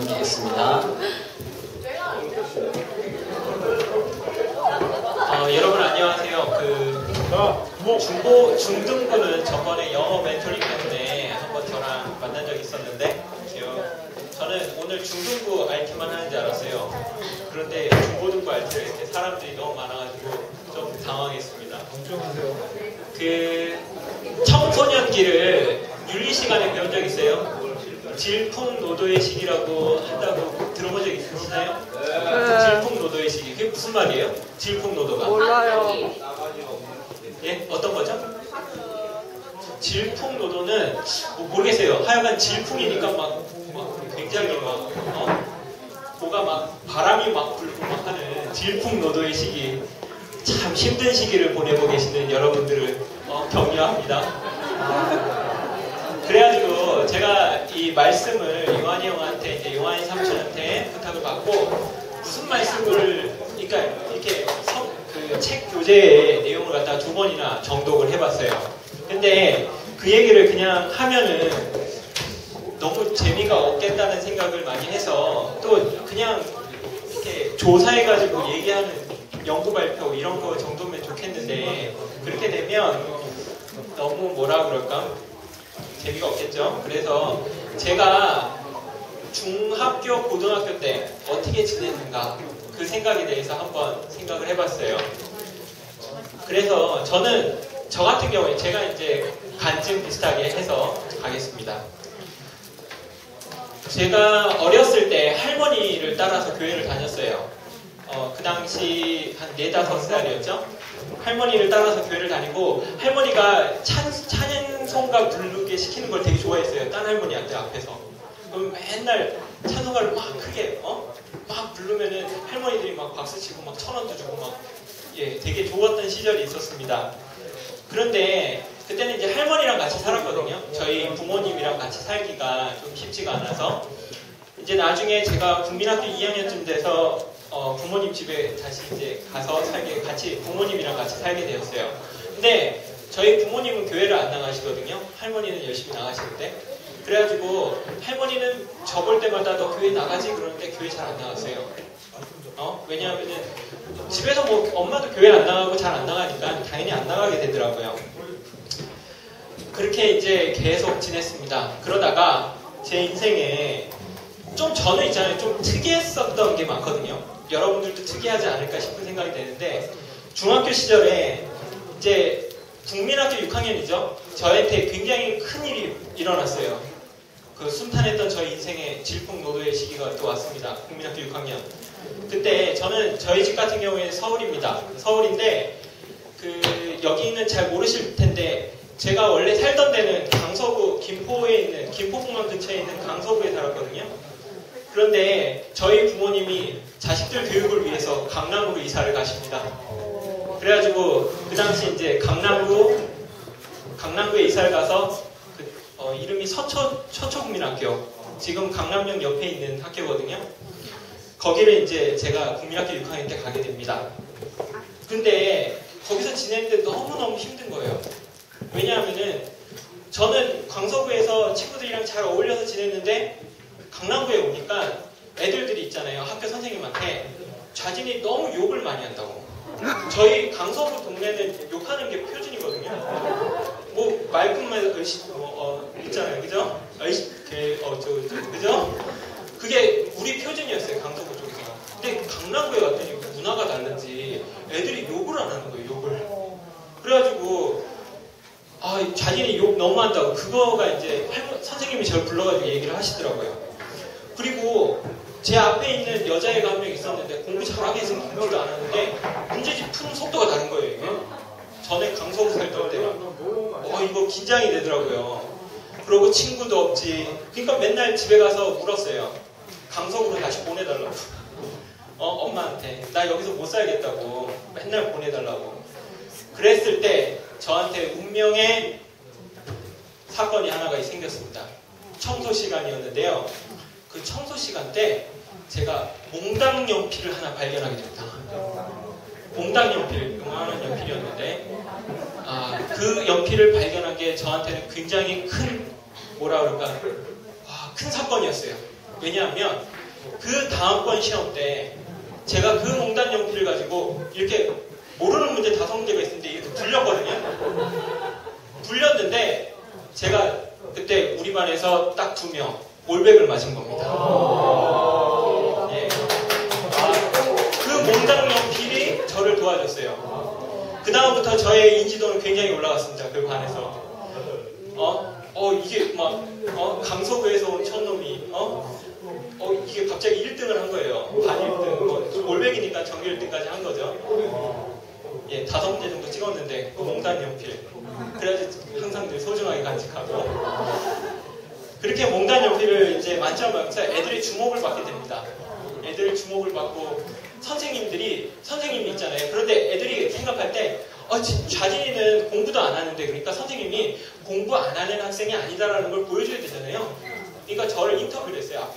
드리겠습니다. 여러분 안녕하세요. 중등부는 저번에 영어 멘토링 때문에 한번 저랑 만난 적이 있었는데 저는 오늘 중등부 RT만 하는 줄 알았어요. 그런데 중고등부 RT를 이렇게 사람들이 너무 많아가지고 좀 당황했습니다. 청소년기를 윤리 시간에 배운 적 있어요? 질풍노도의 시기라고 한다고 들어본 적 있으시나요? 질풍노도의 시기. 그게 무슨 말이에요? 질풍노도가? 몰라요. 예? 어떤 거죠? 질풍노도는 모르겠어요. 하여간 질풍이니까 막 굉장히 뭐가 막 바람이 막 불고 막 하는 질풍노도의 시기. 참 힘든 시기를 보내고 계시는 여러분들을 격려합니다. 그래가지고 제가 이 말씀을 요한이 형한테 이제 요한이 삼촌한테 부탁을 받고 무슨 말씀을 그러니까 이렇게 그 책 교재의 내용을 갖다가 2번이나 정독을 해봤어요. 근데 그 얘기를 그냥 하면은 너무 재미가 없겠다는 생각을 많이 해서 또 그냥 이렇게 조사해가지고 얘기하는 연구 발표 이런 거 정도면 좋겠는데 그렇게 되면 너무 뭐라 그럴까? 재미가 없겠죠. 그래서 제가 중학교, 고등학교 때 어떻게 지냈는가 그 생각에 대해서 한번 생각을 해봤어요. 그래서 저 같은 경우에 제가 이제 간증 비슷하게 해서 가겠습니다. 제가 어렸을 때 할머니를 따라서 교회를 다녔어요. 그 당시 한 4, 5살이었죠. 할머니를 따라서 교회를 다니고 할머니가 찬송가 부르게 시키는 걸 되게 좋아했어요. 딴 할머니한테 앞에서. 그럼 맨날 찬송가를 막 크게 막 부르면은 할머니들이 막 박수치고 막 1,000원도 주고 막 되게 좋았던 시절이 있었습니다. 그런데 그때는 이제 할머니랑 같이 살았거든요. 저희 부모님이랑 같이 살기가 좀 쉽지가 않아서 이제 나중에 제가 국민학교 2학년쯤 돼서 부모님 집에 다시 이제 가서 부모님이랑 같이 살게 되었어요. 근데 저희 부모님은 교회를 안 나가시거든요. 할머니는 열심히 나가시는데. 그래가지고 할머니는 저 볼 때마다 너 교회 나가지 그러는데 교회 잘 안 나갔어요. 왜냐하면은 집에서 엄마도 교회 안 나가고 잘 안 나가니까 당연히 안 나가게 되더라고요. 그렇게 이제 계속 지냈습니다. 그러다가 제 인생에 저는 있잖아요. 좀 특이했었던 게 많거든요. 여러분들도 특이하지 않을까 싶은 생각이 되는데 중학교 시절에 이제 국민학교 6학년이죠. 저한테 굉장히 큰 일이 일어났어요. 그 순탄했던 저희 인생의 질풍노도의 시기가 또 왔습니다. 국민학교 6학년. 그때 저희 집 같은 경우에는 서울입니다. 서울인데 여기는 잘 모르실 텐데 제가 원래 살던 데는 강서구 김포에 있는 김포공항 근처에 있는 강서구에 살았거든요. 그런데 저희 부모님이 자식들 교육을 위해서 강남으로 이사를 가십니다. 그래가지고 그 당시 이제 강남구에 이사를 가서 이름이 서초국민학교, 지금 강남역 옆에 있는 학교거든요. 거기를 이제 제가 국민학교 6학년 때 가게 됩니다. 근데 거기서 지내는데 너무너무 힘든 거예요. 왜냐하면은 저는 강서구에서 친구들이랑 잘 어울려서 지냈는데 강남구에 오니까 애들이 있잖아요. 학교 선생님한테 자진이 너무 욕을 많이 한다고. 저희 강서구 동네는 욕하는 게 표준이거든요. 말끝만 있잖아요. 그죠? 그죠? 그게 우리 표준이었어요. 강서구 쪽에서. 근데 강남구에 왔더니 문화가 다른지 애들이 욕을 안 하는 거예요. 욕을. 그래가지고 자진이 욕 너무 한다고. 그거가 이제 선생님이 저를 불러가지고 얘기를 하시더라고요. 그리고 제 앞에 있는 여자애가 한 명 있었는데 공부 잘하게 생기지도 않았는데 문제집 푸는 속도가 다른 거예요. 이게. 전에 강서구 살던 때랑 이거 긴장이 되더라고요. 그러고 친구도 없지. 그러니까 맨날 집에 가서 울었어요. 강서구로 다시 보내달라고. 엄마한테 나 여기서 못 살겠다고 맨날 보내달라고. 그랬을 때 저한테 운명의 사건이 하나가 생겼습니다. 청소 시간이었는데요. 그 청소 시간 때 제가 몽당 연필을 하나 발견하게 됩니다. 몽당 연필, 요만한 연필이었는데 그 연필을 발견한 게 저한테는 굉장히 큰 큰 사건이었어요. 왜냐하면 그 다음번 시험 때 제가 그 몽단 연필을 가지고 이렇게 모르는 문제 5문제가 있었는데 이렇게 불렸거든요. 불렸는데 제가 그때 우리 반에서 딱 2명 올백을 맞은 겁니다. 예. 그 몽단 연필이 저를 도와줬어요. 그 다음부터 저의 인지도는 굉장히 올라갔습니다. 그 반에서. 이게 막 강서구에서 온 촌놈이 이게 갑자기 1등을 한 거예요. 반 1등. 올백이니까 전교 1등까지 한 거죠. 예, 5문제 정도 찍었는데 그 몽단 연필. 그래야지 항상 늘 소중하게 간직하고. 그렇게 몽단 연필을 이제 만점 받면서 애들이 주목을 받게 됩니다. 애들이 주목을 받고 선생님이 있잖아요. 그런데 애들이 생각할 때 자진이는 공부도 안 하는데 그러니까 선생님이 공부 안 하는 학생이 아니다라는 걸 보여줘야 되잖아요. 그러니까 저를 인터뷰를 했어요.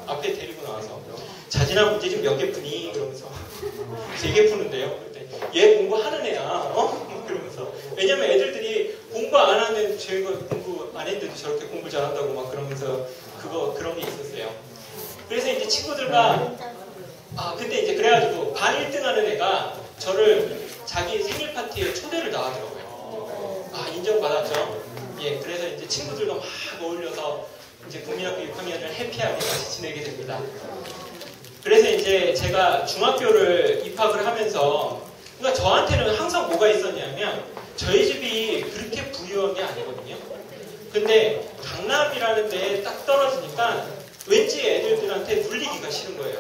앞에 데리고 나와서 자진아 문제 지금 몇 개 푸니? 그러면서 3개 푸는데요. 그랬더니 얘 공부하는 애야. 그러면서 왜냐면 애들이 공부 안 하는 저희가 공부 안 했는데도 저렇게 공부 잘한다고 막 그러면서 그런 게 있었어요. 그래서 이제 친구들과 그때 이제 그래가지고 반 1등 하는 애가 저를 자기 생일 파티에 초대를 나가더라고요. 인정받았죠. 예, 그래서 이제 친구들과 막 어울려서 이제 국민학교 6학년을 해피하게 같이 지내게 됩니다. 그래서 이제 제가 중학교를 입학을 하면서 그러니까 저한테는 항상 뭐가 있었냐면 저희 집이 그렇게 부유한 게 아니거든요. 근데 강남이라는 데에 딱 떨어지니까 왠지 애들한테 눌리기가 싫은 거예요.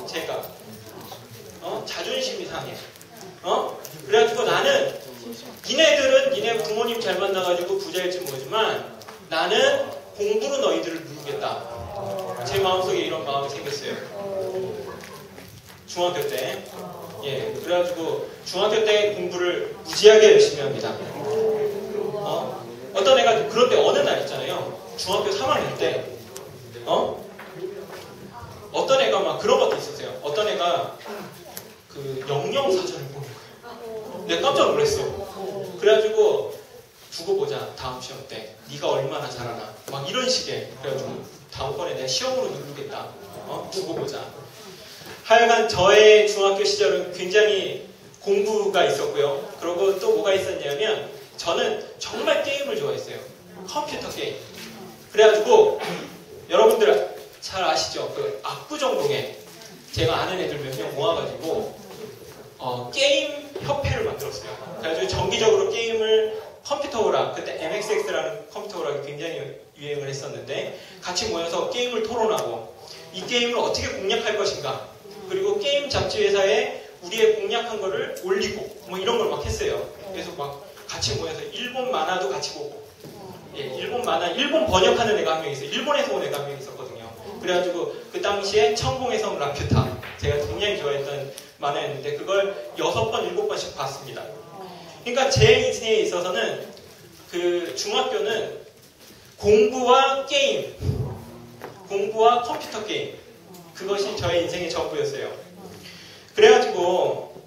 제가 자존심이 상해. 그래가지고 나는 니네들은 니네 부모님 잘 만나가지고 부자일지 모르지만 나는 공부로 너희들을 누르겠다. 제 마음속에 이런 마음이 생겼어요. 중학교 때. 예, 그래가지고 중학교 때 공부를 무지하게 열심히 합니다. 어떤 애가 그런데 어느 날 있잖아요. 중학교 3학년 때 어떤 애가 막 그런 것도 있었어요. 어떤 애가 그 영영사전을 보는 거예요. 내가 깜짝 놀랐어. 그래가지고 두고 보자. 다음 시험 때 네가 얼마나 잘하나 막 이런 식의. 그래가지고 다음번에 내가 시험으로 누르겠다. 두고 보자. 하여간 저의 중학교 시절은 굉장히 공부가 있었고요. 그리고 또 뭐가 있었냐면 저는 정말 게임을 좋아했어요. 컴퓨터 게임. 그래가지고 여러분들 잘 아시죠? 그 압구정동에 제가 아는 애들 몇 명 모아가지고 게임 협회를 만들었어요. 그래가지고 정기적으로 게임을 컴퓨터 오락, 그때 MXX라는 컴퓨터 오락이 굉장히 유행을 했었는데 같이 모여서 게임을 토론하고 이 게임을 어떻게 공략할 것인가, 그리고 게임 잡지 회사에 우리의 공략한 거를 올리고 뭐 이런 걸 막 했어요. 그래서 막 같이 모여서 일본 만화도 같이 보고, 일본 만화, 일본 번역하는 애가 한 명 있어요. 일본에서 온 애가 한 명 있었거든요. 그래가지고 그 당시에 천공의 성 라퓨타, 제가 굉장히 좋아했던 만화였는데 그걸 6번, 7번씩 봤습니다. 그러니까 제 인생에 있어서는 그 중학교는 공부와 게임, 공부와 컴퓨터 게임, 그것이 저의 인생의 전부였어요. 그래가지고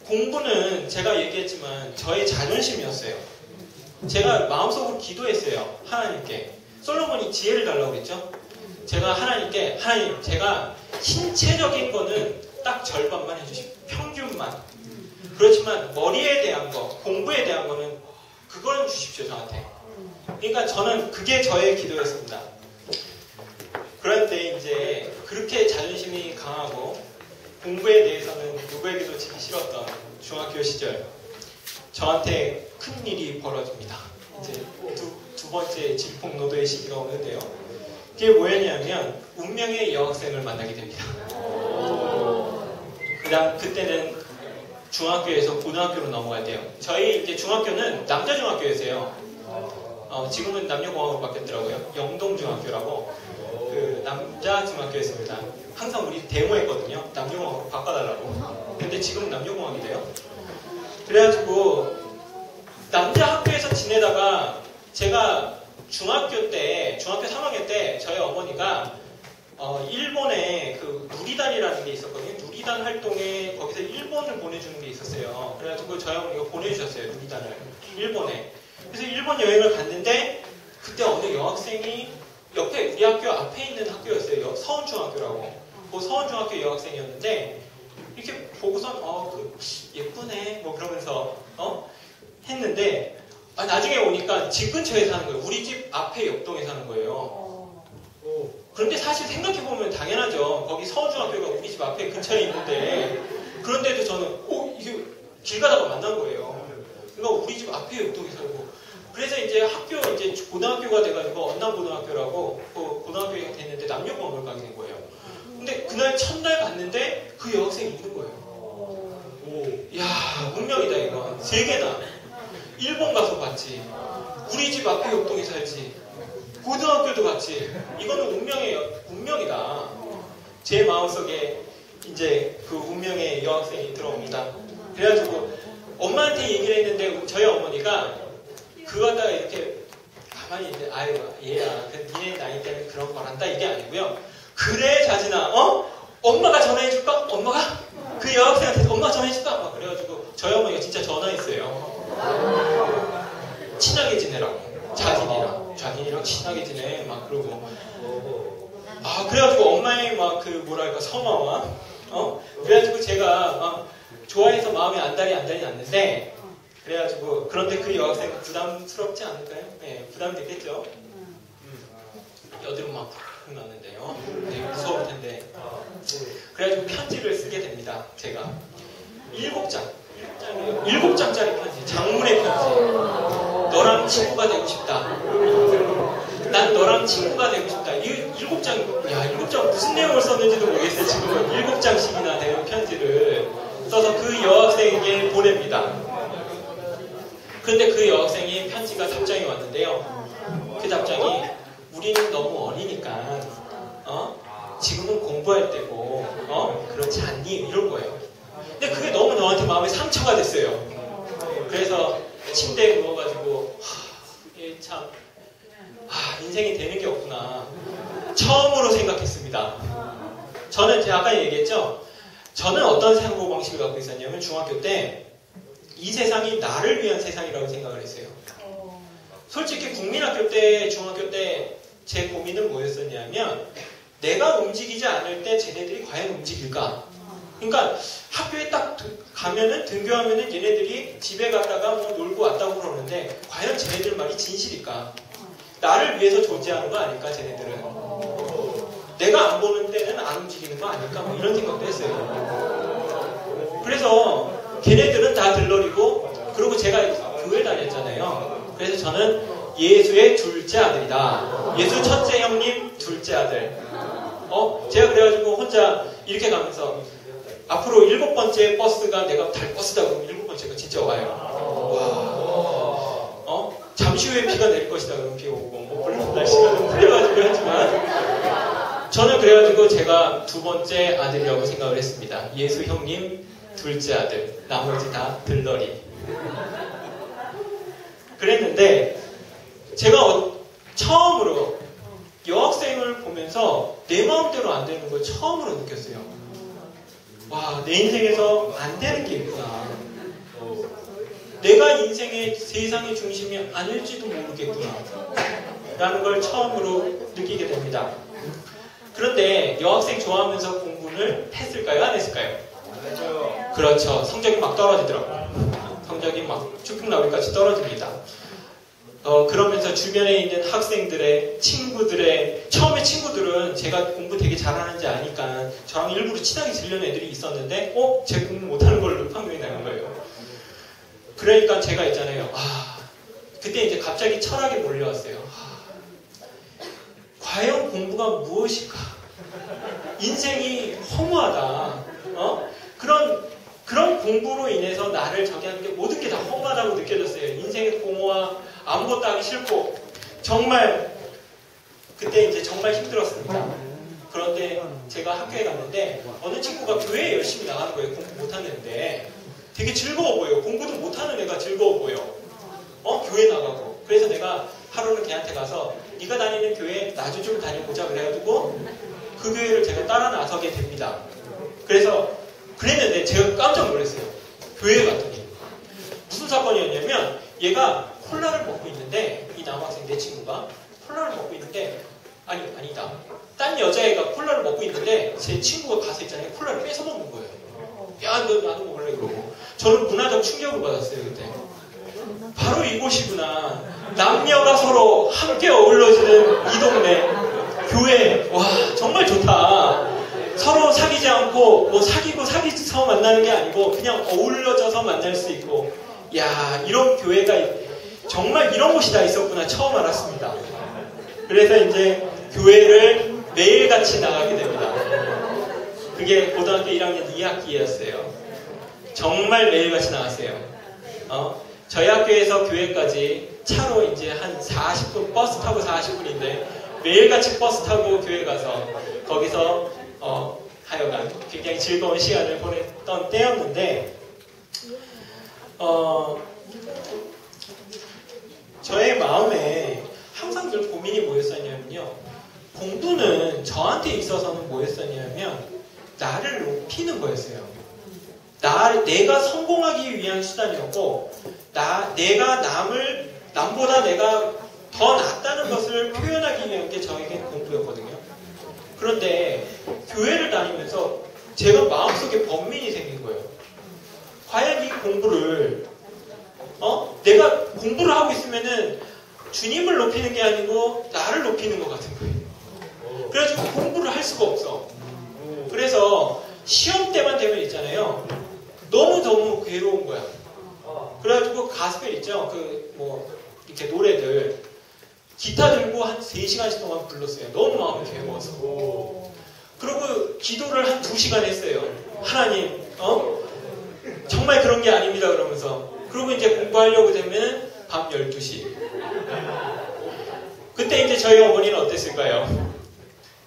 공부는 제가 얘기했지만 저의 자존심이었어요. 제가 마음속으로 기도했어요. 하나님께. 솔로몬이 지혜를 달라고 그랬죠. 제가 하나님께, 하나님, 제가 신체적인 거는 딱 절반만 해주십시오. 평균만. 그렇지만 머리에 대한 거, 공부에 대한 거는 그거는 주십시오, 저한테. 그러니까 저는 그게 저의 기도였습니다. 그런데 이제 그렇게 자존심이 강하고 공부에 대해서는 누구에게도 지기 싫었던 중학교 시절, 저한테 큰 일이 벌어집니다. 이제 두 번째 질풍노도의 시기가 오는데요. 그게 뭐였냐면 운명의 여학생을 만나게 됩니다. 그때는 중학교에서 고등학교로 넘어갈 때요. 저희 이제 중학교는 남자 중학교였어요. 지금은 남녀공학으로 바뀌었더라고요. 영동중학교라고 그 남자 중학교였습니다. 항상 우리 데모했거든요. 남녀공학으로 바꿔달라고. 근데 지금은 남녀공학이 돼요. 그래가지고 남자 학교에서 지내다가 제가 중학교 3학년 때 저희 어머니가 일본에 그 누리단이라는 게 있었거든요. 누리단 활동에 거기서 일본을 보내주는 게 있었어요. 그래가지고 저희 어머니가 보내주셨어요. 누리단을 일본에. 그래서 일본 여행을 갔는데 그때 어느 여학생이 옆에 우리 학교 앞에 있는 학교였어요. 서원중학교라고. 그 서원중학교 여학생이었는데 이렇게 보고선 예쁘네 뭐 그러면서 했는데 나중에 오니까 집 근처에 사는 거예요. 우리 집 앞에 옆동에 사는 거예요. 그런데 사실 생각해보면 당연하죠. 거기 서원중학교가 우리 집 앞에 근처에 있는데 그런데도 저는 이게 길 가다가 만난 거예요. 그러니까 우리 집 앞에 옆동에 살고 그래서 이제 이제 고등학교가 돼가지고 언남고등학교라고 고등학교가 됐는데 남녀공학을 가게 된 거예요. 근데 그날 첫날 갔는데 그 여학생이 있는 거예요. 이야 운명이다 이거. 3개나 일본 가서 봤지. 우리 집 앞에 옆동에 살지. 고등학교도 갔지. 이거는 운명이다. 제 마음속에 이제 그 운명의 여학생이 들어옵니다. 그래가지고 엄마한테 얘기를 했는데 저희 어머니가 그거 갖다가 이렇게 가만히 이제 아유 얘야 니네 나이 때는 그런 걸 한다 이게 아니고요. 그래 자진아 엄마가 전화해줄까? 엄마가? 그 여학생한테 엄마가 전화해줄까? 막 그래가지고 저희 어머니가 진짜 전화했어요. 친하게 지내라고. 자기랑 친하게 지내 막 그러고 그래가지고 엄마의 막 그 뭐랄까 성화와 그래가지고 제가 막 좋아해서 마음에 안달이 났는데 그래가지고 그런데 그 여학생 부담스럽지 않을까요? 네, 부담되겠죠. 여드름 막 팍 났는데요. 되게 무서울 텐데. 그래가지고 편지를 쓰게 됩니다. 제가 7장짜리 편지, 장문의 편지. 너랑 친구가 되고 싶다. 난 너랑 친구가 되고 싶다. 7장 무슨 내용을 썼는지도 모르겠어요. 지금 7장씩이나 되는 편지를 써서 그 여학생에게 보냅니다. 그런데 그 여학생이 편지가 답장이 왔는데요. 그 답장이 우리는 너무 어리니까 지금은 공부할 때고 그렇지 않니? 이럴 거예요. 근데 그게 너무 너한테 마음에 상처가 됐어요. 그래서 침대에 누워가지고 참 인생이 되는 게 없구나. 처음으로 생각했습니다. 저는 제가 아까 얘기했죠. 저는 어떤 사고방식을 갖고 있었냐면 중학교 때 이 세상이 나를 위한 세상이라고 생각을 했어요. 솔직히 국민학교 때, 중학교 때 제 고민은 뭐였었냐면 내가 움직이지 않을 때 쟤네들이 과연 움직일까? 그러니까 학교에 딱 가면은 등교하면은 얘네들이 집에 갔다가 뭐 놀고 왔다고 그러는데 과연 쟤네들 말이 진실일까? 나를 위해서 존재하는 거 아닐까 쟤네들은? 내가 안 보는 때는 안 움직이는 거 아닐까? 뭐 이런 생각도 했어요. 그래서 걔네들은 다 들러리고 그리고 제가 교회 다녔잖아요. 그래서 저는 예수의 둘째 아들이다. 예수 첫째 형님 둘째 아들. 제가 그래가지고 혼자 이렇게 가면서 앞으로 7번째 버스가 내가 탈 버스다 그러면 7번째가 진짜 와요. 와. 잠시 후에 비가 내릴 것이다 그러면 비 오고 뭐 물론 날씨가 좀 풀려가지고 하지만 저는 그래가지고 제가 2번째 아들이라고 생각을 했습니다. 예수 형님 둘째 아들. 나머지 다 들러리. 그랬는데 제가 처음으로 여학생을 보면서 내 마음대로 안 되는 걸 처음으로 느꼈어요. 와, 내 인생에서 안 되는 게 있구나. 내가 인생의 세상의 중심이 아닐지도 모르겠구나. 라는 걸 처음으로 느끼게 됩니다. 그런데 여학생 좋아하면서 공부를 했을까요? 안 했을까요? 그렇죠. 성적이 막 떨어지더라고요. 성적이 막 쭉쭉나올까지 떨어집니다. 그러면서 주변에 있는 학생들의 친구들의 처음에 친구들은 제가 공부 되게 잘하는지 아니까 저랑 일부러 친하게 지내려는 애들이 있었는데 제 공부 못하는 걸로 판명이 나는 거예요. 그러니까 제가 있잖아요. 그때 이제 갑자기 철학이 몰려왔어요. 과연 공부가 무엇일까? 인생이 허무하다. 그런 공부로 인해서 나를 저기 하는 게 모든 게 다 허무하다고 느껴졌어요. 인생의 공허와 아무것도 하기 싫고 정말 그때 이제 정말 힘들었습니다. 그런데 제가 학교에 갔는데 어느 친구가 교회에 열심히 나가는 거예요. 공부 못하는데 되게 즐거워 보여요. 공부도 못하는 애가 즐거워 보여. 교회 나가고. 그래서 내가 하루는 걔한테 가서 네가 다니는 교회 나도 좀 다녀보자 그래가지고 그 교회를 제가 따라 나서게 됩니다. 그랬는데 제가 깜짝 놀랐어요. 교회에 갔더니 무슨 사건이었냐면 얘가 콜라를 먹고 있는데 이 남학생 내 친구가 콜라를 먹고 있는데 아니다. 딴 여자애가 콜라를 먹고 있는데 제 친구가 가서 있잖아요. 콜라를 뺏어 먹는 거예요. 야, 너 나도 먹을래 그러고. 저는 문화적 충격을 받았어요 그때. 바로 이곳이구나. 남녀가 서로 함께 어울러지는 이 동네 교회. 와, 정말 좋다. 서로 사귀지 않고 뭐 사귀서 만나는 게 아니고 그냥 어울려져서 만날 수 있고, 야, 이런 교회가 정말 이런 곳이 다 있었구나 처음 알았습니다. 그래서 이제 교회를 매일같이 나가게 됩니다. 그게 고등학교 1학년 2학기였어요. 정말 매일같이 나갔어요. 저희 학교에서 교회까지 차로 이제 한 40분, 버스 타고 40분인데 매일같이 버스 타고 교회 가서 거기서 하여간 굉장히 즐거운 시간을 보냈던 때였는데, 저의 마음에 항상 늘 고민이 뭐였었냐면요, 공부는 저한테 있어서는 뭐였었냐면 나를 높이는 거였어요. 내가 성공하기 위한 수단이었고, 내가 남보다 내가 더 낫다는 것을 표현하기 위한 게 저에겐 공부였거든요. 그런데 교회를 다니면서 제가 마음속에 번민이 생긴 거예요. 과연 이 공부를 내가 공부를 하고 있으면은 주님을 높이는 게 아니고 나를 높이는 것 같은 거예요. 그래가지고 공부를 할 수가 없어. 그래서 시험 때만 되면 있잖아요, 너무너무 괴로운 거야. 그래가지고 가스펠 있죠, 이렇게 노래들 기타 들고 한 3시간씩 동안 불렀어요. 너무 마음이 괴로워서. 그리고 기도를 한 2시간 했어요. 하나님, 정말 그런 게 아닙니다 그러면서. 그리고 이제 공부하려고 되면 밤 12시. 그때 이제 저희 어머니는 어땠을까요?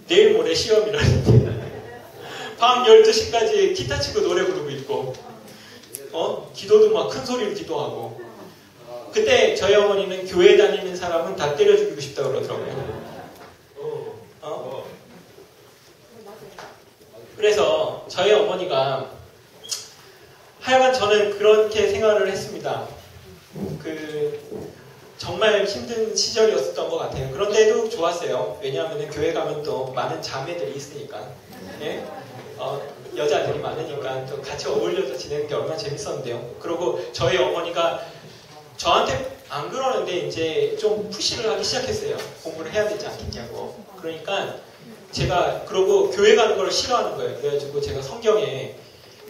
내일 모레 시험이라는데 밤 12시까지 기타 치고 노래 부르고 있고, 기도도 막 큰 소리로 기도하고. 그때 저희 어머니는 교회 다니는 사람은 다 때려 죽이고 싶다고 그러더라고요. 그래서 저희 어머니가, 하여간 저는 그렇게 생활을 했습니다. 정말 힘든 시절이었던 것 같아요. 그런데도 좋았어요. 왜냐하면 교회 가면 또 많은 자매들이 있으니까, 예? 여자들이 많으니까 또 같이 어울려서 지내는 게 얼마나 재밌었는데요. 그리고 저희 어머니가 저한테 안 그러는데 이제 좀 푸시를 하기 시작했어요. 공부를 해야 되지 않겠냐고. 그러니까 제가 그러고 교회 가는 걸 싫어하는 거예요. 그래가지고 제가 성경에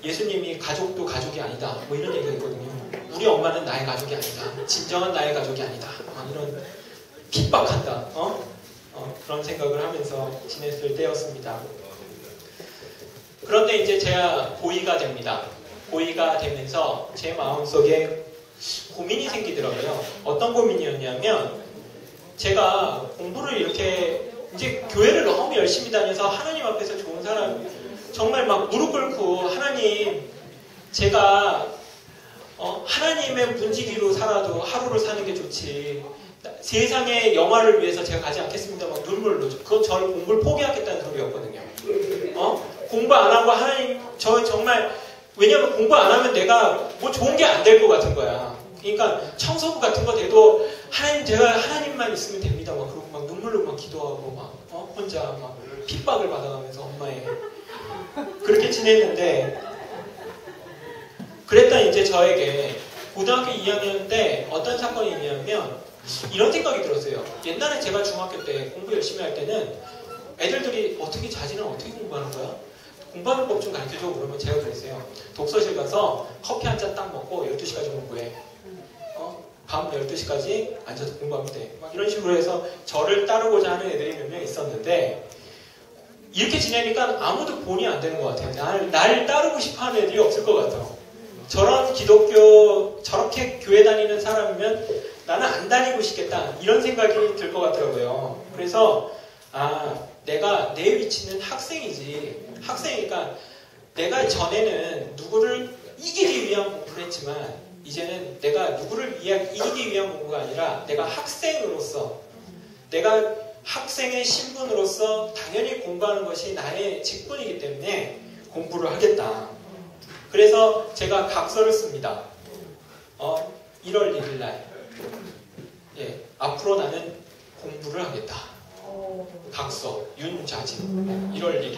예수님이 가족도 가족이 아니다 뭐 이런 얘기가 있거든요. 우리 엄마는 나의 가족이 아니다, 진정한 나의 가족이 아니다, 이런 핍박한다, 그런 생각을 하면서 지냈을 때였습니다. 그런데 이제 제가 고2가 됩니다. 고2가 되면서 제 마음속에 고민이 생기더라고요. 어떤 고민이었냐면, 제가 공부를 이렇게 이제 교회를 너무 열심히 다녀서 하나님 앞에서 좋은 사람, 정말 막 무릎 꿇고, 하나님, 제가 하나님의 문지기로 살아도 하루를 사는 게 좋지, 세상의 영화를 위해서 제가 가지 않겠습니다 막 눈물로. 그건 저를 공부를 포기하겠다는 소리였거든요. 공부 안 하고 하나님, 정말, 왜냐면 공부 안 하면 내가 뭐 좋은 게 안 될 것 같은 거야. 그러니까 청소부 같은 거 돼도 하나님, 제가 하나님만 있으면 됩니다 막 그러고 막 눈물로 막 기도하고 막 혼자 막 핍박을 받아가면서 엄마의 그렇게 지냈는데, 그랬던 이제 저에게 고등학교 2학년 때 어떤 사건이 있냐면 이런 생각이 들었어요. 옛날에 제가 중학교 때 공부 열심히 할 때는 애들들이 자기는 어떻게 공부하는 거야? 공부하는 법 좀 가르쳐줘 그러면 제가 그랬어요. 독서실 가서 커피 한 잔 딱 먹고 12시까지 공부해. 밤 12시까지 앉아서 공부하면 돼. 막 이런 식으로 해서 저를 따르고자 하는 애들이 몇 명 있었는데, 이렇게 지내니까 아무도 본이 안 되는 것 같아요. 날 따르고 싶어 하는 애들이 없을 것 같아요. 저런 기독교, 저렇게 교회 다니는 사람이면 나는 안 다니고 싶겠다, 이런 생각이 들 것 같더라고요. 그래서 내가 내 위치는 학생이지, 학생이니까 내가 전에는 누구를 이기기 위한 공부를 했지만 이제는 내가 누구를 이기기 위한 공부가 아니라 내가 학생으로서, 내가 학생의 신분으로서 당연히 공부하는 것이 나의 직분이기 때문에 공부를 하겠다. 그래서 제가 각서를 씁니다. 1월 1일 날, 앞으로 나는 공부를 하겠다. 각서, 윤자진 1월 1일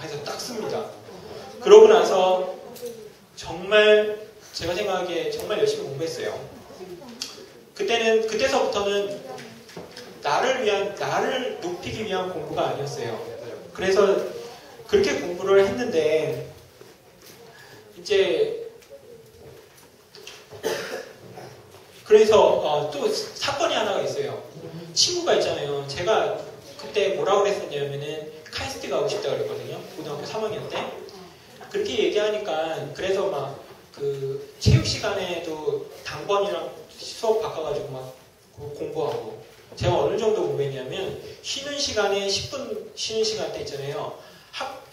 해서 딱 씁니다. 그러고 나서 정말 제가 생각하기에 정말 열심히 공부했어요. 그때서부터는 나를 높이기 위한 공부가 아니었어요. 그래서 그렇게 공부를 했는데 이제 그래서 또 사건이 하나가 있어요. 친구가 있잖아요. 제가 그때 뭐라고 그랬었냐면은 카이스트 가고 싶다 그랬거든요. 고등학교 3학년 때. 그렇게 얘기하니까 그래서 막 그 체육 시간에도 당번이랑 수업 바꿔가지고 막 공부하고 제가 어느 정도 공부했냐면 쉬는 시간에 10분 쉬는 시간 때 있잖아요.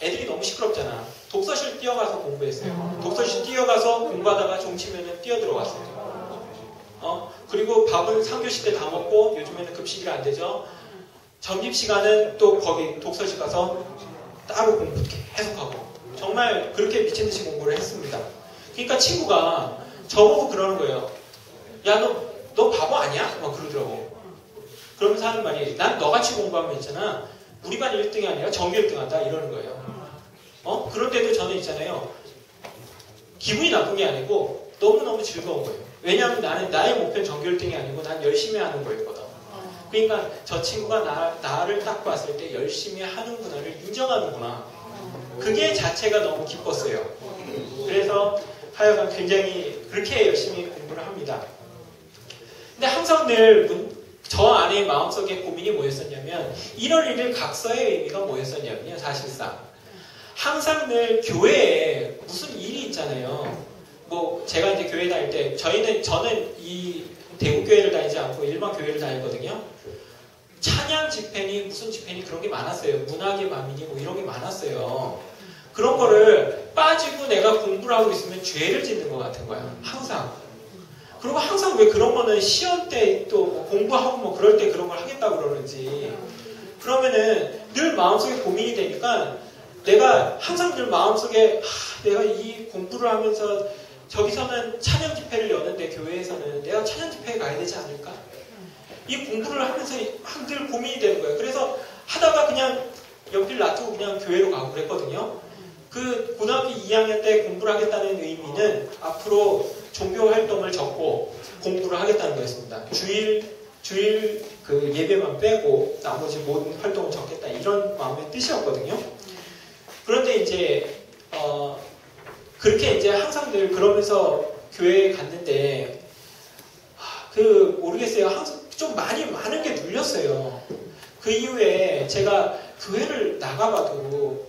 애들이 너무 시끄럽잖아. 독서실 뛰어가서 공부했어요. 독서실 뛰어가서 공부하다가 종치면은 뛰어들어갔어요. 그리고 밥은 3교시 때 다 먹고 요즘에는 급식이 안 되죠. 점심시간은 또 거기 독서실 가서 따로 공부 계속하고 정말 그렇게 미친듯이 공부를 했습니다. 그러니까 친구가 저보고 그러는 거예요. 야, 너 바보 아니야? 막 그러더라고. 그러면서 하는 말이 난 너같이 공부하면 있잖아. 우리 반 1등이 아니라 전교 1등 한다 이러는 거예요. 그런데도 저는 있잖아요. 기분이 나쁜 게 아니고 너무너무 즐거운 거예요. 왜냐하면 나의 목표는 전교 1등이 아니고 난 열심히 하는 거였거든. 그러니까 저 친구가 나를 딱 봤을 때 열심히 하는구나를 인정하는구나. 그게 자체가 너무 기뻤어요. 그래서 하여간 굉장히 그렇게 열심히 공부를 합니다. 근데 항상 늘 저 안에 마음속에 고민이 뭐였었냐면 1월 1일 각서의 의미가 뭐였었냐면요. 사실상 항상 늘 교회에 무슨 일이 있잖아요. 뭐 제가 이제 교회 다닐 때 저는 이 대구교회를 다니지 않고 일반 교회를 다녔거든요. 찬양 집회니 무슨 집회니 그런 게 많았어요. 문학의 밤이니 뭐 이런 게 많았어요. 그런 거를 빠지고 내가 공부를 하고 있으면 죄를 짓는 것 같은 거야. 항상. 그리고 항상 왜 그런 거는 시험 때 또 공부하고 뭐 그럴 때 그런 걸 하겠다고 그러는지. 그러면은 늘 마음속에 고민이 되니까 내가 항상 늘 마음속에 내가 이 공부를 하면서 저기서는 찬양 집회를 여는데 교회에서는 내가 찬양 집회에 가야 되지 않을까? 이 공부를 하면서 늘 고민이 되는 거예요. 그래서 하다가 그냥 연필 놔두고 그냥 교회로 가고 그랬거든요. 그 고등학교 2학년 때 공부를 하겠다는 의미는 앞으로 종교 활동을 접고 공부를 하겠다는 거였습니다. 주일 그 예배만 빼고 나머지 모든 활동을 접겠다 이런 마음의 뜻이었거든요. 그런데 이제 그렇게 이제 항상 늘 그러면서 교회에 갔는데 모르겠어요. 항상 좀 많은 게 눌렸어요. 그 이후에 제가 교회를 나가봐도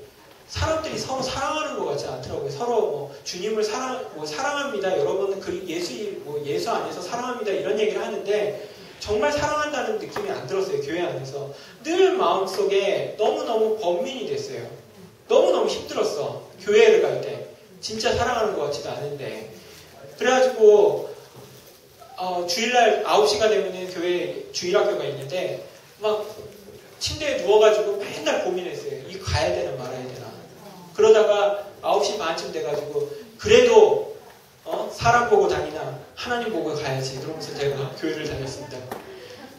사람들이 서로 사랑하는 것 같지 않더라고요. 서로 뭐 주님을 사랑합니다. 여러분은 예수 안에서 사랑합니다. 이런 얘기를 하는데 정말 사랑한다는 느낌이 안 들었어요. 교회 안에서. 늘 마음속에 너무너무 번민이 됐어요. 너무너무 힘들었어. 교회를 갈 때. 진짜 사랑하는 것 같지도 않은데. 그래가지고 주일날 9시가 되면은 교회 주일학교가 있는데 막 침대에 누워가지고 맨날 고민했어요. 이거 가야 되나 말아야 되나. 그러다가 9시 반쯤 돼가지고 그래도 사람 보고 다니나 하나님 보고 가야지. 그러면서 제가 교회를 다녔습니다.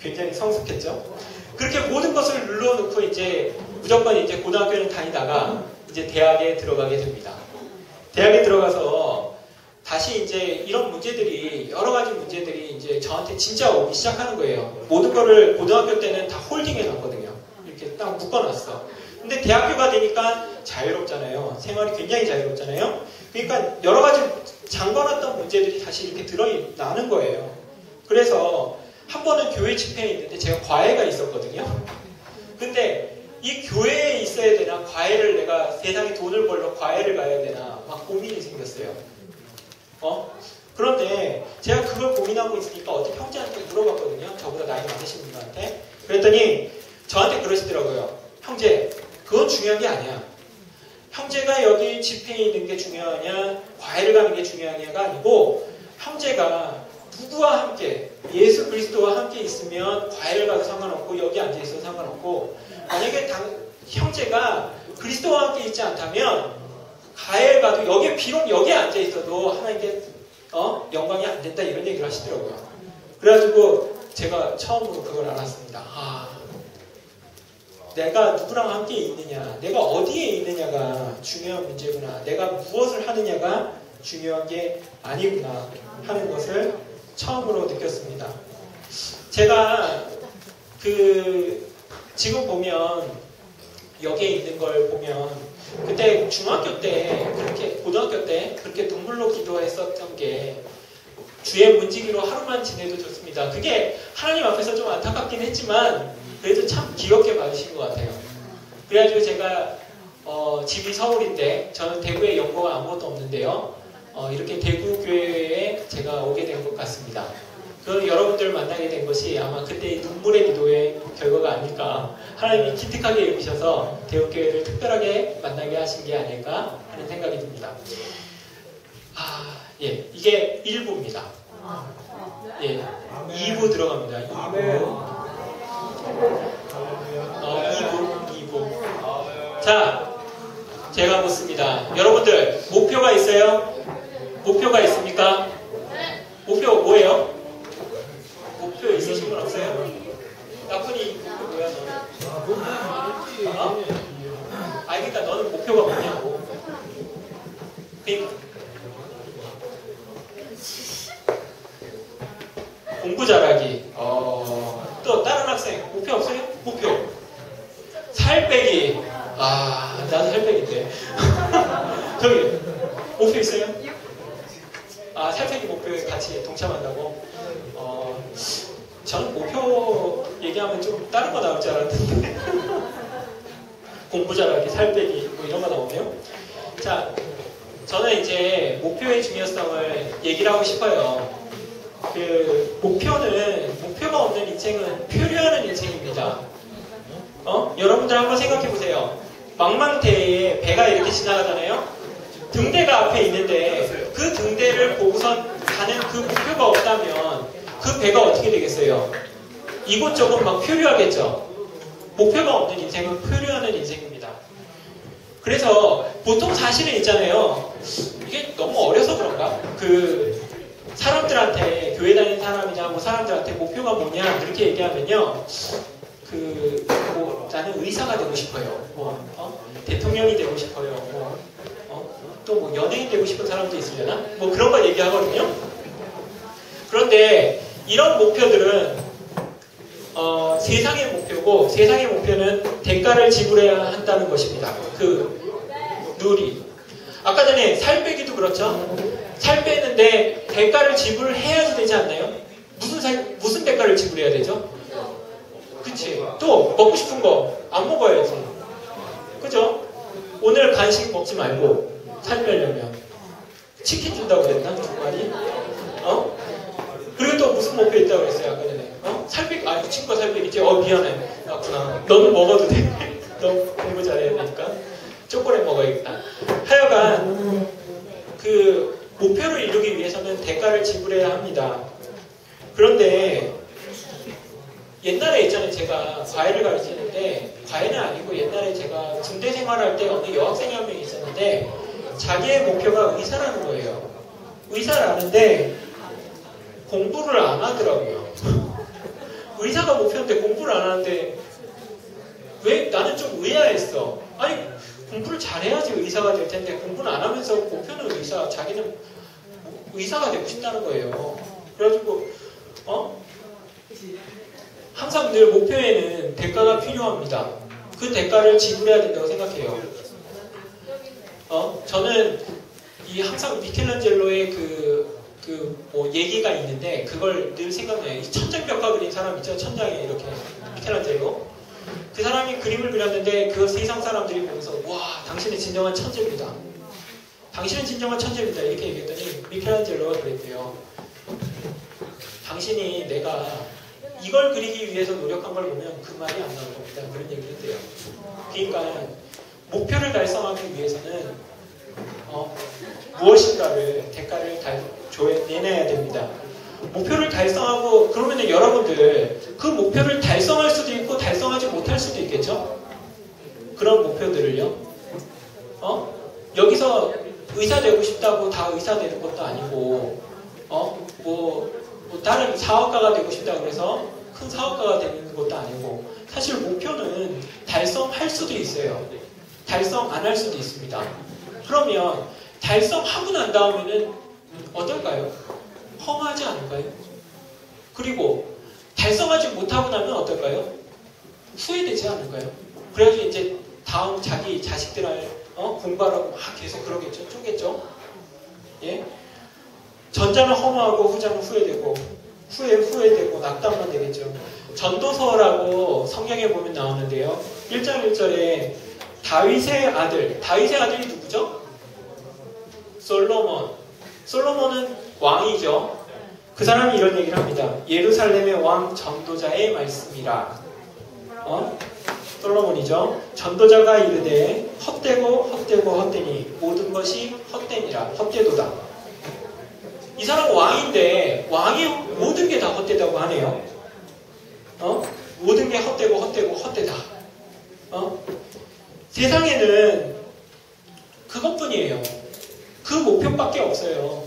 굉장히 성숙했죠. 그렇게 모든 것을 눌러놓고 이제 무조건 이제 고등학교를 다니다가 이제 대학에 들어가게 됩니다. 대학에 들어가서 다시 이제 이런 문제들이 여러 가지 문제들이 이제 저한테 진짜 오기 시작하는 거예요. 모든 거를 고등학교 때는 다 홀딩해 놨거든요. 이렇게 딱 묶어놨어. 근데 대학교가 되니까 자유롭잖아요. 생활이 굉장히 자유롭잖아요. 그러니까 여러 가지 잠궈놨던 문제들이 다시 이렇게 드러나는 거예요. 그래서 한 번은 교회 집회에 있는데 제가 과외가 있었거든요. 근데 이 교회에 있어야 되나 과외를 내가 세상에 돈을 벌러 과외를 가야 되나 막 고민이 생겼어요. 그런데 제가 그걸 고민하고 있으니까 어떤 형제한테 물어봤거든요. 저보다 나이 많으신 분한테. 그랬더니 저한테 그러시더라고요. 형제, 그건 중요한 게 아니야. 형제가 여기 집회에 있는 게 중요하냐, 과외를 가는 게 중요하냐가 아니고 형제가 누구와 함께, 예수 그리스도와 함께 있으면 과외를 가도 상관없고 여기 앉아 있어도 상관없고 만약에 형제가 그리스도와 함께 있지 않다면 과외를 가도 비록 여기에 앉아 있어도 하나님께 영광이 안 된다 이런 얘기를 하시더라고요. 그래가지고 제가 처음으로 그걸 알았습니다. 내가 누구랑 함께 있느냐, 내가 어디에 있느냐가 중요한 문제구나, 내가 무엇을 하느냐가 중요한 게 아니구나 하는 것을 처음으로 느꼈습니다. 제가 지금 보면 여기에 있는 걸 보면 그때 중학교 때 그렇게 고등학교 때 그렇게 눈물로 기도했었던 게 주의 문지기로 하루만 지내도 좋습니다. 그게 하나님 앞에서 좀 안타깝긴 했지만 그래도 참 귀엽게 봐주신 것 같아요. 그래가지고 제가 집이 서울인데 저는 대구에 연고가 아무것도 없는데요. 이렇게 대구 교회에 제가 오게 된 것 같습니다. 그 여러분들을 만나게 된 것이 아마 그때의 눈물의 기도의 결과가 아닐까. 하나님이 기특하게 여기셔서 대구교회를 특별하게 만나게 하신 게 아닐까 하는 생각이 듭니다. 예, 이게 1부입니다. 예, 2부 들어갑니다. 2부. 자, 제가 묻습니다. 여러분들 목표가 있어요? 목표가 있습니까? 목표 뭐예요? 목표 있으신 분 없어요? 나쁜이 목표 뭐야 너는? 그러니까 너는 목표가 뭐냐고. 공부 잘하기. 또 다른 학생 목표 없어요? 목표 살 빼기. 나도 살 빼기인데. 저기 목표 있어요? 살 빼기 목표에 같이 동참한다고? 저는 목표 얘기하면 좀 다른 거 나올 줄 알았는데. 공부 잘하기, 살 빼기 뭐 이런 거 나오네요. 자, 저는 이제 목표의 중요성을 얘기를 하고 싶어요. 목표가 없는 인생은 표류하는 인생입니다. 여러분들 한번 생각해 보세요. 망망대해에 배가 이렇게 지나가잖아요. 등대가 앞에 있는데 그 등대를 보고선 가는 그 목표가 없다면 그 배가 어떻게 되겠어요? 이곳저곳 막 표류하겠죠. 목표가 없는 인생은 표류하는 인생입니다. 그래서 보통 사실은 있잖아요. 이게 너무 어려서 그런가? 사람들한테, 교회 다니는 사람이냐, 뭐 사람들한테 목표가 뭐냐, 이렇게 얘기하면요. 나는 의사가 되고 싶어요. 대통령이 되고 싶어요. 또 뭐 연예인 되고 싶은 사람도 있으려나? 뭐 그런 걸 얘기하거든요. 그런데 이런 목표들은, 세상의 목표고, 세상의 목표는 대가를 지불해야 한다는 것입니다. 룰이. 아까 전에 살 빼기도 그렇죠? 살 빼는데 대가를 지불해야지 되지 않나요? 무슨 대가를 지불해야 되죠? 그치? 또 먹고 싶은 거 안 먹어야지. 그죠? 오늘 간식 먹지 말고 살 빼려면 치킨 준다고 그랬나? 두 마리? 그리고 또 무슨 목표 있다고 그랬어요? 아까 전에. 살 빼기, 친구가 살 빼기지? 미안해. 구나. 너는 먹어도 돼. 너 공부 잘해야 되니까. 초콜릿 먹어야겠다. 하여간 목표를 이루기 위해서는 대가를 지불해야 합니다. 그런데 옛날에 있잖아요. 제가 과외를 가르치는데 과외는 아니고 옛날에 제가 군대 생활할 때 어느 여학생이 한 명 있었는데 자기의 목표가 의사라는 거예요. 의사라는데 공부를 안 하더라고요. 의사가 목표인데 공부를 안 하는데 왜? 나는 좀 의아했어. 공부를 잘해야지 의사가 될 텐데 공부는 안 하면서 목표는 의사, 자기는 의사가 되고 싶다는 거예요. 그래가지고 항상 늘 목표에는 대가가 필요합니다. 그 대가를 지불해야 된다고 생각해요. 저는 항상 미켈란젤로의 얘기가 있는데 그걸 늘 생각나요. 이 천장벽화 그린 사람 있죠? 천장에 이렇게 미켈란젤로. 그 사람이 그림을 그렸는데 그 세상 사람들이 보면서 와, 당신은 진정한 천재입니다. 당신은 진정한 천재입니다. 이렇게 얘기했더니 미켈란젤로가 그랬대요. 당신이 내가 이걸 그리기 위해서 노력한 걸 보면 그 말이 안 나올 겁니다. 그런 얘기를 했대요. 그러니까 목표를 달성하기 위해서는 무엇인가를 대가를 내놔야 됩니다. 목표를 달성하고 그러면 여러분들 그 목표를 달성할 수도 있고 달성하지 못할 수도 있겠죠? 그런 목표들을요. 여기서 의사 되고 싶다고 다 의사 되는 것도 아니고 다른 사업가가 되고 싶다고 해서 큰 사업가가 되는 것도 아니고 사실 목표는 달성할 수도 있어요. 달성 안 할 수도 있습니다. 그러면 달성하고 난 다음에는 어떨까요? 허무하지 않을까요? 그리고 달성하지 못하고 나면 어떨까요? 후회되지 않을까요? 그래야지 이제 다음 자기 자식들을 공부하라고 막 계속 그러겠죠? 쪼겠죠? 예? 전자는 허무하고 후자는 후회되고 후회되고 낙담만 되겠죠. 전도서라고 성경에 보면 나오는데요. 1장 1절에 다윗의 아들이 누구죠? 솔로몬은 왕이죠. 그 사람이 이런 얘기를 합니다. 예루살렘의 왕 전도자의 말씀이라. 솔로몬이죠. 전도자가 이르되 헛되니 모든 것이 헛되니라. 헛되도다. 이 사람 왕인데 왕이 모든 게 다 헛되다고 하네요. 모든 게 헛되다. 세상에는 그것뿐이에요. 그 목표밖에 없어요.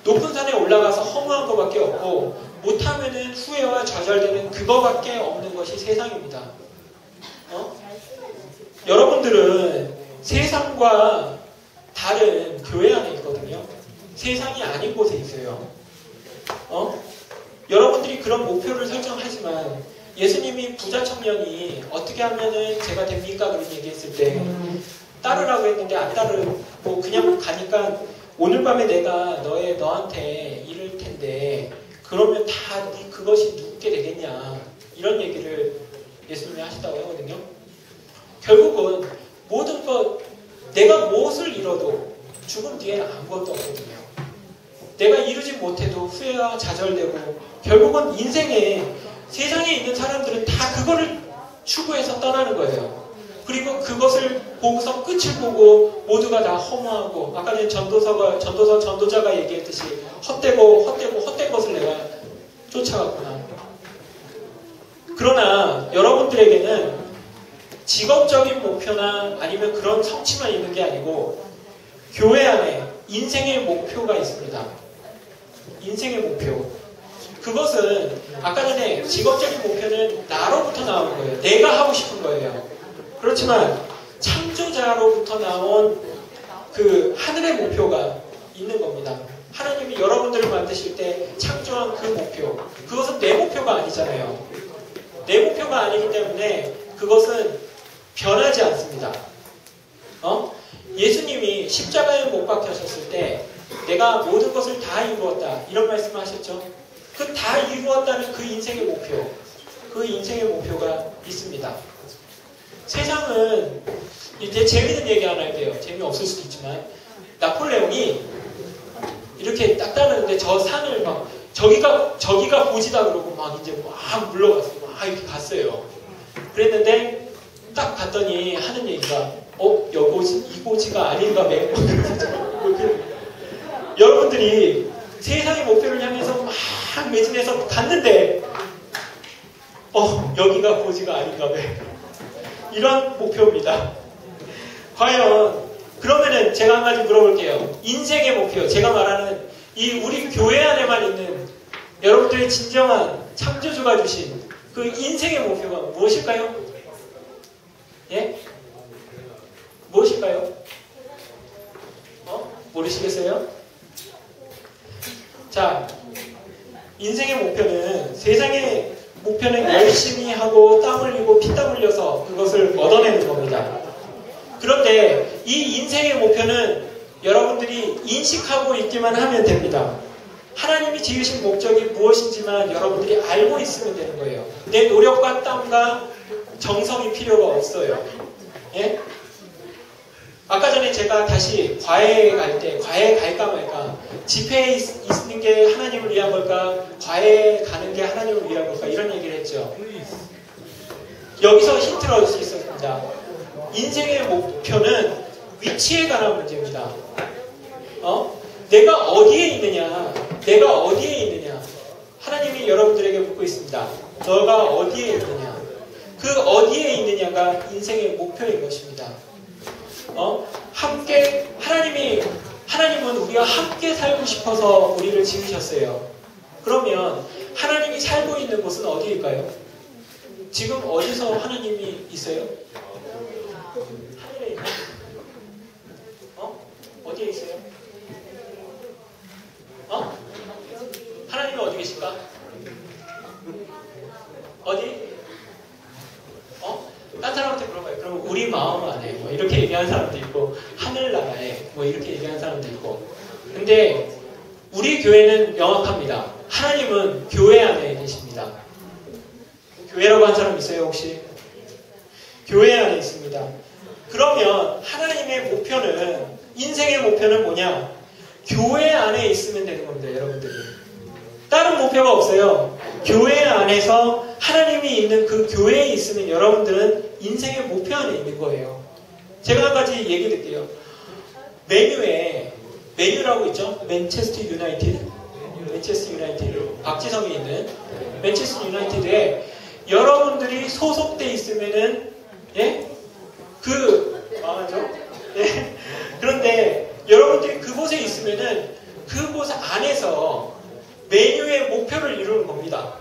높은 산에 올라가서 허무한 것밖에 없고 못하면은 후회와 좌절되는 그거밖에 없는 것이 세상입니다. 여러분들은 세상과 다른 교회 안에 있거든요. 세상이 아닌 곳에 있어요. 여러분들이 그런 목표를 설정하지만 예수님이 부자 청년이 어떻게 하면은 제가 됩니까? 그런 얘기했을 때 따르라고 했는데 안 따르고 그냥 가니까 오늘 밤에 내가 너한테 이를 텐데 그러면 다 그것이 누게 되겠냐 이런 얘기를 예수님이 하시다고 하거든요. 결국은 모든 것 내가 무엇을 이뤄도 죽음 뒤에는 아무것도 없거든요. 내가 이루지 못해도 후회와 좌절되고 결국은 인생에 세상에 있는 사람들은 다 그거를 추구해서 떠나는 거예요. 그리고 그것을 보고서 끝을 보고 모두가 다 허무하고 아까 전에 전도자가 얘기했듯이 헛된 것을 내가 쫓아갔구나. 그러나 여러분들에게는 직업적인 목표나 아니면 그런 성취만 있는 게 아니고 교회 안에 인생의 목표가 있습니다. 인생의 목표. 그것은 아까 전에 직업적인 목표는 나로부터 나오는 거예요. 내가 하고 싶은 거예요. 그렇지만 창조자로부터 나온 그 하늘의 목표가 있는 겁니다. 하나님이 여러분들을 만드실 때 창조한 그 목표. 그것은 내 목표가 아니잖아요. 내 목표가 아니기 때문에 그것은 변하지 않습니다. 예수님이 십자가에 못 박히셨을 때 내가 모든 것을 다 이루었다. 이런 말씀을 하셨죠. 그 다 이루었다는 그 인생의 목표. 그 인생의 목표가 있습니다. 세상은 이제 재미있는 얘기 하나 할게요. 재미없을 수도 있지만 나폴레옹이 이렇게 딱 따르는데 저 산을 막 저기가 고지다 그러고 막 이제 막 물러갔어요. 막 이렇게 갔어요. 그랬는데 딱 갔더니 하는 얘기가 이 고지가 아닌가 매. 여러분들이 세상의 목표를 향해서 막 매진해서 갔는데 여기가 고지가 아닌가 매. 이런 목표입니다. 과연 그러면은 제가 한 가지 물어볼게요. 인생의 목표, 제가 말하는 이 우리 교회 안에만 있는 여러분들의 진정한 창조주가 주신 그 인생의 목표가 무엇일까요? 예? 무엇일까요? 모르시겠어요? 자, 인생의 목표는 세상의 목표는 열심히 하고 땀 흘리고 피땀 흘려서 그것을 얻어내는 겁니다. 그런데 이 인생의 목표는 여러분들이 인식하고 있기만 하면 됩니다. 하나님이 지으신 목적이 무엇인지만 여러분들이 알고 있으면 되는 거예요. 내 노력과 땀과 정성이 필요가 없어요. 예? 아까 전에 제가 다시 과외에 갈 때 과외 갈까 말까 집회에 있는 게 하나님을 위한 걸까 과외에 가는 게 하나님을 위한 걸까 이런 얘기를 했죠. 여기서 힌트를 얻을 수 있었습니다. 인생의 목표는 위치에 관한 문제입니다. 내가 어디에 있느냐 하나님이 여러분들에게 묻고 있습니다. 너가 어디에 있느냐 그 어디에 있느냐가 인생의 목표인 것입니다. 함께 하나님은 우리가 함께 살고 싶어서 우리를 지으셨어요. 그러면 하나님이 살고 있는 곳은 어디일까요? 지금 어디서 하나님이 있어요? 하늘에 있나요? 어디에 있어요? 하나님이 어디 계실까? 어디? 딴 사람한테 물어봐요. 그럼 우리 마음 안에 뭐 이렇게 얘기하는 사람도 있고 하늘나라에 뭐 이렇게 얘기하는 사람도 있고. 근데 우리 교회는 명확합니다. 하나님은 교회 안에 계십니다. 교회라고 한 사람 있어요 혹시? 교회 안에 있습니다. 그러면 하나님의 목표는, 인생의 목표는 뭐냐? 교회 안에 있으면 되는 겁니다. 여러분들이. 다른 목표가 없어요. 교회 안에서 하나님이 있는 그 교회에 있으면 여러분들은 인생의 목표 안에 있는 거예요. 제가 한 가지 얘기 드릴게요. 메뉴라고 있죠? 맨체스터 유나이티드. 박지성이 있는 맨체스터 유나이티드에 여러분들이 소속돼 있으면은 망하죠? 그런데 여러분들이 그곳에 있으면은 그곳 안에서 메뉴의 목표를 이루는 겁니다.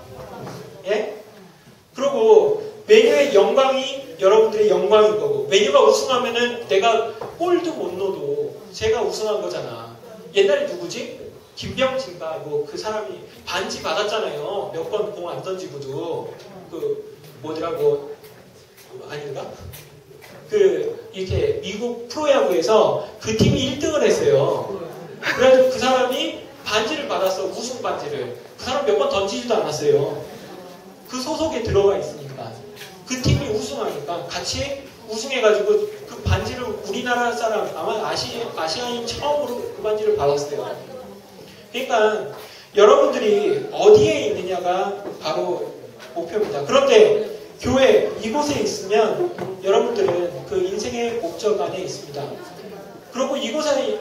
그리고 메뉴의 영광이 여러분들의 영광인 거고, 메뉴가 우승하면은 내가 골도 못 넣어도 제가 우승한 거잖아. 옛날에 누구지? 김병진가 그 사람이 반지 받았잖아요. 몇 번 공 안 던지고도 아닌가? 이렇게 미국 프로야구에서 그 팀이 1등을 했어요. 그래가지고 그 사람이 반지를 받았어. 우승 반지를. 그 사람 몇 번 던지지도 않았어요. 그 소속에 들어가 있으니까. 그 팀이 우승하니까 같이 우승해가지고 그 반지를 우리나라 사람, 아마 아시아인 처음으로 그 반지를 받았어요. 그러니까 여러분들이 어디에 있느냐가 바로 목표입니다. 그런데 교회 이곳에 있으면 여러분들은 그 인생의 목적 안에 있습니다. 그리고 이곳에